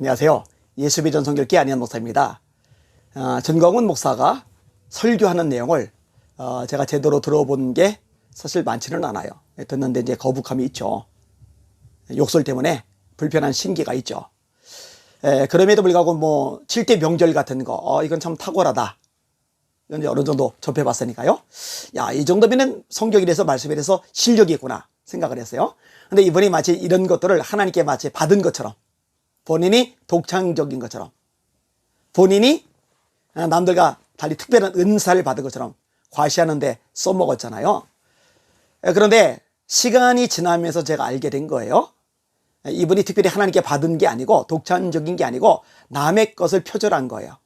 안녕하세요. 예수비 전성결기 안희연 목사입니다. 전광훈 목사가 설교하는 내용을 제가 제대로 들어본 게 사실 많지는 않아요. 듣는데 이제 거북함이 있죠. 욕설 때문에 불편한 심기가 있죠. 그럼에도 불구하고 뭐 7대 명절 같은 거 이건 참 탁월하다. 이건 이제 어느 정도 접해봤으니까요. 야, 이 정도면은 성경이라서 말씀이라서 실력이 있구나 생각을 했어요. 근데 이분이 마치 이런 것들을 하나님께 마치 받은 것처럼, 본인이 독창적인 것처럼, 본인이 남들과 달리 특별한 은사를 받은 것처럼 과시하는데 써먹었잖아요. 그런데 시간이 지나면서 제가 알게 된 거예요. 이분이 특별히 하나님께 받은 게 아니고 독창적인 게 아니고 남의 것을 표절한 거예요.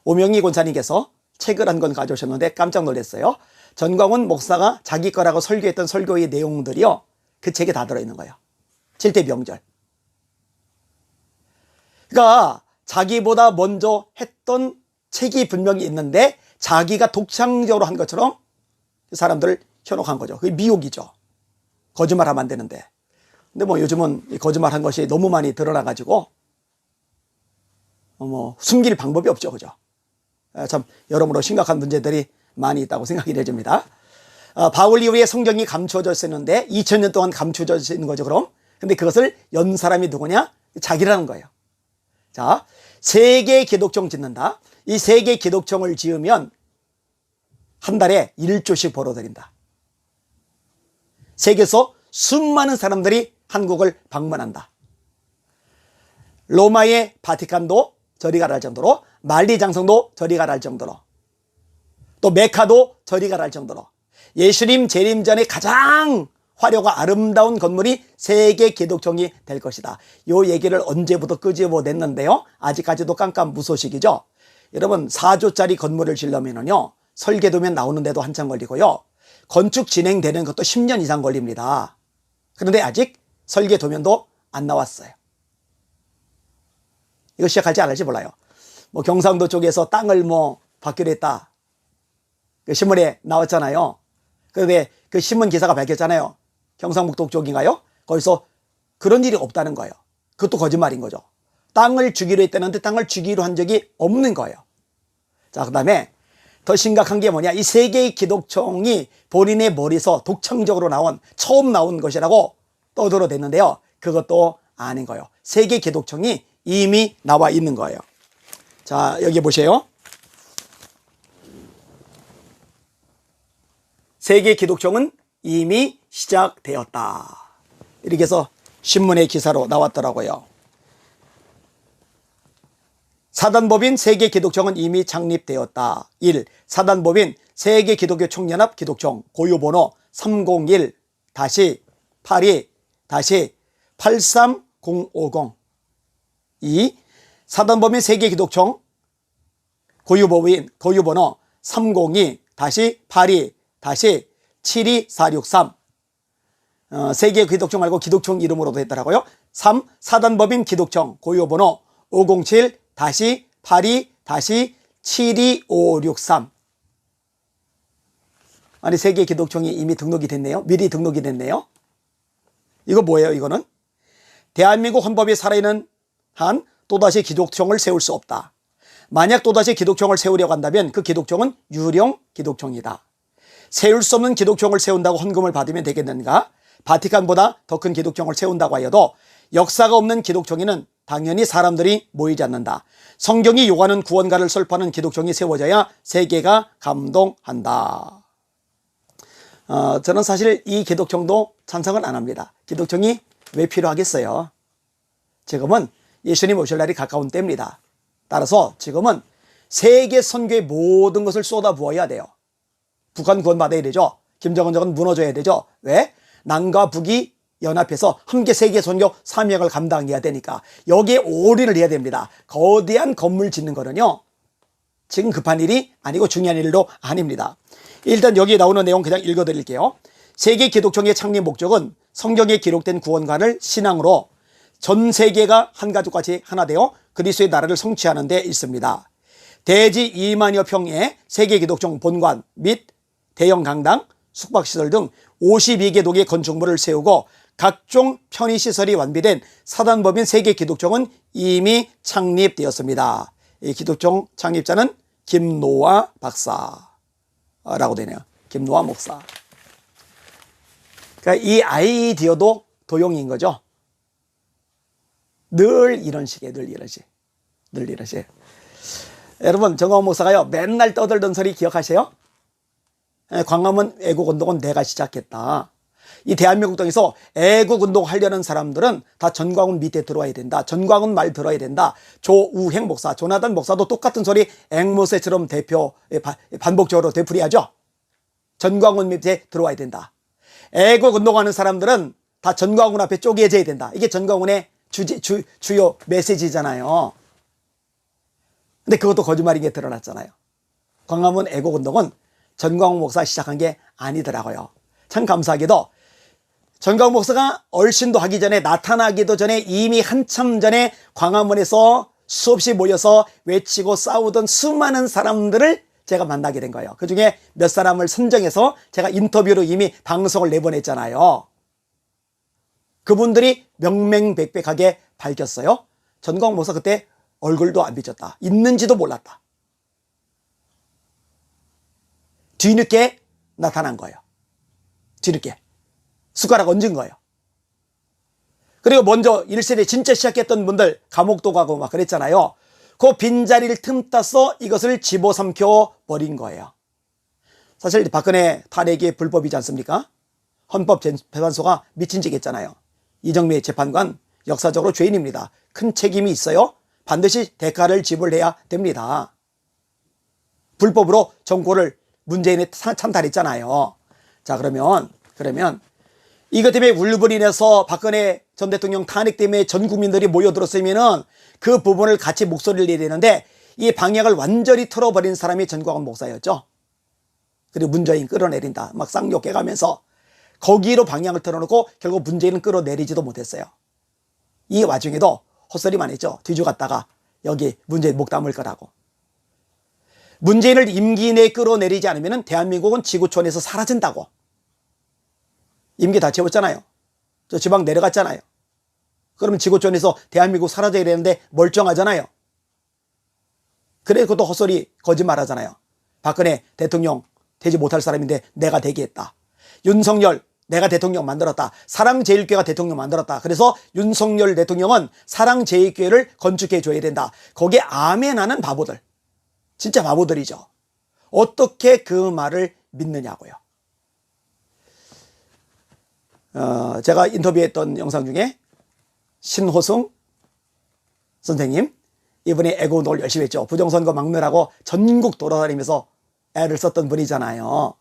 오명희 권사님께서 책을 한 권 가져오셨는데 깜짝 놀랐어요. 전광훈 목사가 자기 거라고 설교했던 설교의 내용들이요, 그 책에 다 들어있는 거예요. 7대 명절. 그러니까 자기보다 먼저 했던 책이 분명히 있는데 자기가 독창적으로 한 것처럼 사람들을 현혹한 거죠. 그게 미혹이죠. 거짓말하면 안 되는데. 근데 뭐 요즘은 거짓말한 것이 너무 많이 드러나가지고 숨길 방법이 없죠. 그죠? 참 여러모로 심각한 문제들이 많이 있다고 생각이 되집니다. 바울 이후에 성경이 감추어져 있었는데 2000년 동안 감추어져 있는 거죠. 그럼 근데 그것을 연 사람이 누구냐? 자기라는 거예요. 자, 세계 기독청 짓는다. 이 세계 기독청을 지으면 한 달에 1조씩 벌어들인다. 세계에서 수많은 사람들이 한국을 방문한다. 로마의 바티칸도 저리 가라 할 정도로, 만리장성도 저리 가라 할 정도로, 또 메카도 저리 가라 할 정도로 예수님 재림 전에 가장 화려가 아름다운 건물이 세계 기독청이 될 것이다. 요 얘기를 언제부터 끄집어냈는데요, 아직까지도 깜깜무소식이죠. 여러분, 4조짜리 건물을 지으려면요, 설계도면 나오는데도 한참 걸리고요, 건축 진행되는 것도 10년 이상 걸립니다. 그런데 아직 설계도면도 안 나왔어요. 이거 시작할지 안 할지 몰라요. 뭐 경상도 쪽에서 땅을 받기로 했다, 그 신문에 나왔잖아요. 그런데 그 신문 기사가 밝혔잖아요. 경상북도 쪽인가요? 거기서 그런 일이 없다는 거예요. 그것도 거짓말인 거죠. 땅을 주기로 했다는데 땅을 주기로 한 적이 없는 거예요. 자, 그 다음에 더 심각한 게 뭐냐, 이 세계의 기독청이 본인의 머리에서 독창적으로 처음 나온 것이라고 떠들어댔는데요, 그것도 아닌 거예요. 세계 기독청이 이미 나와 있는 거예요. 자, 여기 보세요. 세계 기독청은 이미 시작되었다. 이렇게 해서 신문의 기사로 나왔더라고요. 사단법인 세계 기독청은 이미 창립되었다. 1. 사단법인 세계 기독교 총연합 기독청 고유번호 301-82-83-050. 2. 사단법인 세계 기독청 고유번호 302-82-72463. 세계 기독청 말고 기독청 이름으로도 했더라고요. 3. 사단법인 기독청 고유번호 507-82-72563. 아니, 세계 기독청이 이미 등록이 됐네요. 미리 등록이 됐네요. 이거 뭐예요? 이거는 대한민국 헌법이 살아있는 한 또다시 기독청을 세울 수 없다. 만약 또다시 기독청을 세우려고 한다면 그 기독청은 유령 기독청이다. 세울 수 없는 기독청을 세운다고 헌금을 받으면 되겠는가? 바티칸보다 더 큰 기독청을 세운다고 하여도 역사가 없는 기독청에는 당연히 사람들이 모이지 않는다. 성경이 요구하는 구원가를 설파하는 기독청이 세워져야 세계가 감동한다. 저는 사실 이 기독청도 찬성을 안 합니다. 기독청이 왜 필요하겠어요? 지금은 예수님 오실 날이 가까운 때입니다. 따라서 지금은 세계 선교의 모든 것을 쏟아부어야 돼요. 북한 구원받아야 되죠. 김정은 무너져야 되죠. 왜? 남과 북이 연합해서 함께 세계 선교 사명을 감당해야 되니까 여기에 올인을 해야 됩니다. 거대한 건물 짓는 거는요, 지금 급한 일이 아니고 중요한 일도 아닙니다. 일단 여기 나오는 내용 그냥 읽어드릴게요. 세계 기독청의 창립 목적은 성경에 기록된 구원관을 신앙으로 전 세계가 한 가족같이 하나 되어 그리스도의 나라를 성취하는 데 있습니다. 대지 2만여 평의 세계 기독청 본관 및 대형 강당, 숙박시설 등 52개 독의 건축물을 세우고 각종 편의시설이 완비된 사단법인 세계기독종은 이미 창립되었습니다. 이 기독종 창립자는 김노아 박사라고 되네요. 김노아 목사. 그러니까 이 아이디어도 도용인 거죠. 늘 이런 식이에요. 늘 이런 식. 여러분, 정광훈 목사가요, 맨날 떠들던 소리 기억하세요? 광화문 애국운동은 내가 시작했다. 이 대한민국 땅에서 애국운동 하려는 사람들은 다 전광훈 밑에 들어와야 된다. 전광훈 말 들어야 된다. 조우행 목사, 조나단 목사도 똑같은 소리 앵무새처럼 반복적으로 되풀이하죠. 전광훈 밑에 들어와야 된다. 애국운동하는 사람들은 다 전광훈 앞에 쪼개져야 된다. 이게 전광훈의 주요 메시지잖아요. 근데 그것도 거짓말인 게 드러났잖아요. 광화문 애국운동은 전광훈 목사 시작한 게 아니더라고요. 참 감사하게도 전광훈 목사가 얼씬도 하기 전에, 나타나기도 전에 이미 한참 전에 광화문에서 수없이 모여서 외치고 싸우던 수많은 사람들을 제가 만나게 된 거예요. 그 중에 몇 사람을 선정해서 제가 인터뷰로 이미 방송을 내보냈잖아요. 그분들이 명명백백하게 밝혔어요. 전광훈 목사 그때 얼굴도 안 비쳤다. 있는지도 몰랐다. 뒤늦게 나타난 거예요. 뒤늦게. 숟가락 얹은 거예요. 그리고 먼저 1세대 진짜 시작했던 분들 감옥도 가고 막 그랬잖아요. 그 빈자리를 틈타서 이것을 집어삼켜 버린 거예요. 사실 박근혜 탄핵이 불법이지 않습니까? 헌법재판소가 미친 짓 했잖아요. 이정미 재판관 역사적으로 죄인입니다. 큰 책임이 있어요. 반드시 대가를 지불해야 됩니다. 불법으로 정권을 문재인이 찬탈했잖아요. 자, 그러면 이것 때문에 울분이 내서 박근혜 전 대통령 탄핵 때문에 전 국민들이 모여들었으면은 그 부분을 같이 목소리를 내야 되는데 이 방향을 완전히 틀어버린 사람이 전광훈 목사였죠. 그리고 문재인 끌어내린다. 막 쌍욕해가면서 거기로 방향을 틀어놓고 결국 문재인은 끌어내리지도 못했어요. 이 와중에도 헛소리만 했죠. 뒤죽았다가 여기 문재인 목 담을 거라고. 문재인을 임기 내에 끌어내리지 않으면 대한민국은 지구촌에서 사라진다고. 임기 다 채웠잖아요. 저 지방 내려갔잖아요. 그러면 지구촌에서 대한민국 사라져야 되는데 멀쩡하잖아요. 그래 그것도 헛소리 거짓말 하잖아요. 박근혜 대통령 되지 못할 사람인데 내가 되게 했다. 윤석열 내가 대통령 만들었다. 사랑제일교회가 대통령 만들었다. 그래서 윤석열 대통령은 사랑제일교회를 건축해 줘야 된다. 거기에 아멘하는 바보들. 진짜 바보들이죠. 어떻게 그 말을 믿느냐고요. 제가 인터뷰했던 영상 중에 신호승 선생님, 이분이 애국운동을 열심히 했죠. 부정선거 막느라고 전국 돌아다니면서 애를 썼던 분이잖아요.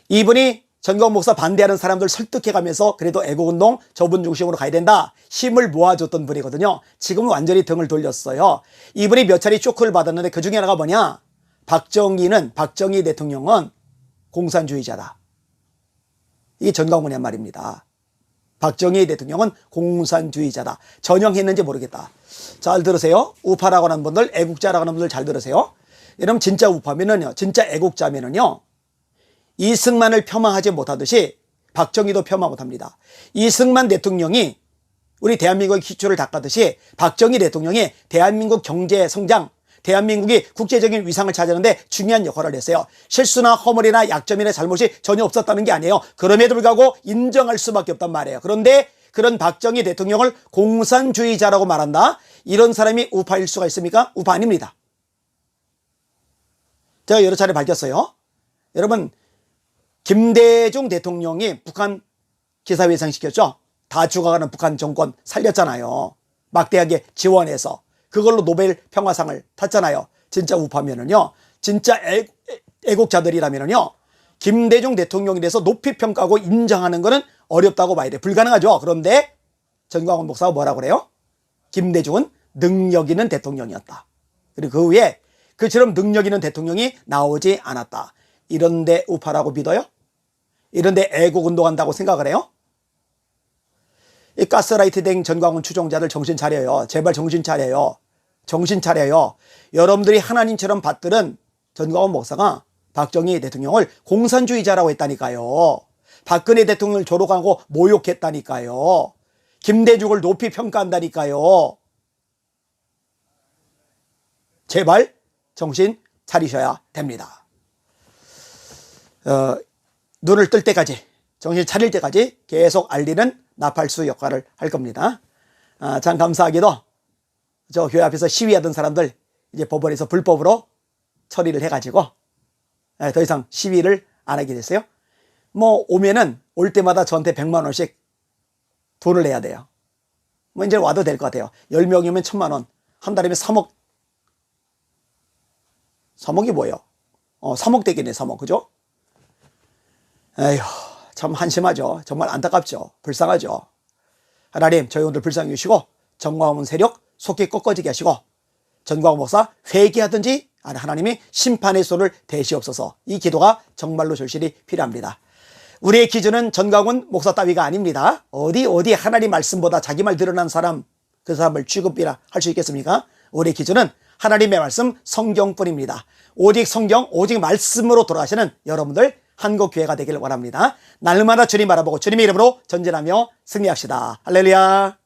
이분이 전광훈 목사 반대하는 사람들 설득해가면서 그래도 애국운동 저분 중심으로 가야 된다. 힘을 모아줬던 분이거든요. 지금은 완전히 등을 돌렸어요. 이분이 몇 차례 쇼크를 받았는데 그 중에 하나가 뭐냐? 박정희 대통령은 공산주의자다. 이게 전광훈의 말입니다. 박정희 대통령은 공산주의자다. 전형했는지 모르겠다. 잘 들으세요. 우파라고 하는 분들, 애국자라고 하는 분들 잘 들으세요. 여러분 진짜 우파면은요, 진짜 애국자면은요, 이승만을 폄하하지 못하듯이 박정희도 폄하 못합니다. 이승만 대통령이 우리 대한민국의 기초를 닦았듯이 박정희 대통령이 대한민국 경제 성장, 대한민국이 국제적인 위상을 찾았는데 중요한 역할을 했어요. 실수나 허물이나 약점이나 잘못이 전혀 없었다는 게 아니에요. 그럼에도 불구하고 인정할 수밖에 없단 말이에요. 그런데 그런 박정희 대통령을 공산주의자라고 말한다? 이런 사람이 우파일 수가 있습니까? 우파 아닙니다. 제가 여러 차례 밝혔어요. 여러분, 김대중 대통령이 북한 기사회생시켰죠. 다 죽어가는 북한 정권 살렸잖아요. 막대하게 지원해서. 그걸로 노벨 평화상을 탔잖아요. 진짜 우파면은요, 진짜 애국자들이라면은요, 김대중 대통령에 대해서 높이 평가하고 인정하는 거는 어렵다고 봐야 돼. 불가능하죠. 그런데 전광훈 목사가 뭐라고 그래요? 김대중은 능력 있는 대통령이었다. 그리고 그 후에 그처럼 능력 있는 대통령이 나오지 않았다. 이런데 우파라고 믿어요? 이런데 애국운동한다고 생각을 해요? 이 가스라이트 된 전광훈 추종자들 정신 차려요. 제발 정신 차려요. 정신 차려요. 여러분들이 하나님처럼 받들은 전광훈 목사가 박정희 대통령을 공산주의자라고 했다니까요. 박근혜 대통령을 조롱하고 모욕했다니까요. 김대중을 높이 평가한다니까요. 제발 정신 차리셔야 됩니다. 눈을 뜰 때까지, 정신 차릴 때까지 계속 알리는 나팔수 역할을 할 겁니다. 참 감사하게도 저 교회 앞에서 시위하던 사람들 이제 법원에서 불법으로 처리를 해가지고 더 이상 시위를 안 하게 됐어요. 뭐 오면은 올 때마다 저한테 100만 원씩 돈을 내야 돼요. 뭐 이제 와도 될 것 같아요. 10명이면 1000만 원, 한 달이면 3억. 3억이 뭐예요? 3억 되겠네, 3억. 그죠? 에휴, 참 한심하죠. 정말 안타깝죠. 불쌍하죠. 하나님, 저희 오늘 불쌍히 여기시고 정광훈 세력 속히 꺾어지게 하시고 전광훈 목사 회개하든지 하나님이 심판의 손을 대시옵소서. 이 기도가 정말로 절실히 필요합니다. 우리의 기준은 전광훈 목사 따위가 아닙니다. 어디 하나님 말씀보다 자기 말 드러난 사람, 그 사람을 취급이라 할 수 있겠습니까? 우리의 기준은 하나님의 말씀 성경뿐입니다. 오직 성경, 오직 말씀으로 돌아가시는 여러분들 한국교회가 되기를 원합니다. 날마다 주님 바라보고 주님의 이름으로 전진하며 승리합시다. 할렐루야.